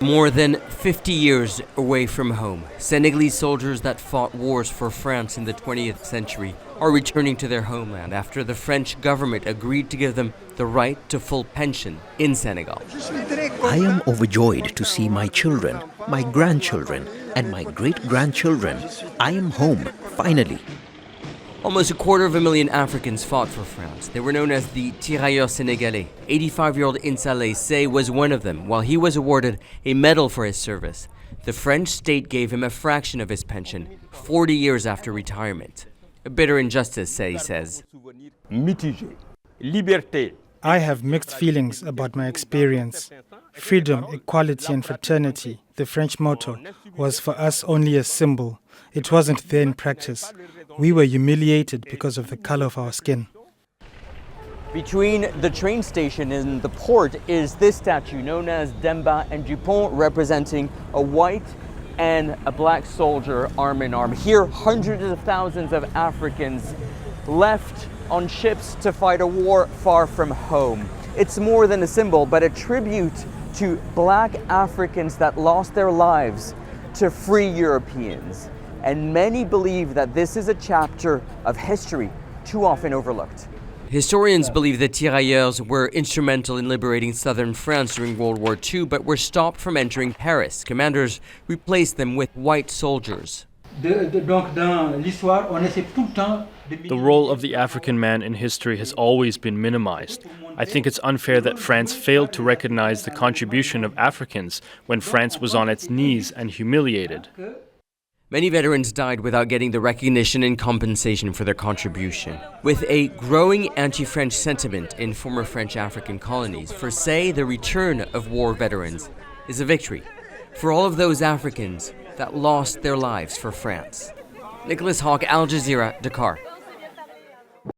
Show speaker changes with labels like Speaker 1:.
Speaker 1: More than 50 years away from home, Senegalese soldiers that fought wars for France in the 20th century are returning to their homeland after the French government agreed to give them the right to full pension in Senegal.
Speaker 2: I am overjoyed to see my children, my grandchildren, and my great-grandchildren. I am home, finally.
Speaker 1: Almost 250,000 Africans fought for France. They were known as the Tirailleurs Senegalese. 85-year-old Insa Laissé was one of them, while he was awarded a medal for his service. The French state gave him a fraction of his pension, 40 years after retirement. A bitter injustice, he says.
Speaker 3: I have mixed feelings about my experience. Freedom, equality and fraternity, the French motto, was for us only a symbol. It wasn't there in practice. We were humiliated because of the color of our skin.
Speaker 1: Between the train station and the port is this statue known as Demba and Dupont, representing a white and a black soldier arm in arm. Here, hundreds of thousands of Africans left on ships to fight a war far from home. It's more than a symbol, but a tribute to black Africans that lost their lives to free Europeans. And many believe that this is a chapter of history too often overlooked. Historians believe the Tirailleurs were instrumental in liberating southern France during World War II, but were stopped from entering Paris. Commanders replaced them with white soldiers.
Speaker 4: The role of the African man in history has always been minimized. I think it's unfair that France failed to recognize the contribution of Africans when France was on its knees and humiliated.
Speaker 1: Many veterans died without getting the recognition and compensation for their contribution. With a growing anti-French sentiment in former French African colonies, for say the return of war veterans is a victory for all of those Africans that lost their lives for France. Nicolas, Haque, Al Jazeera, Dakar.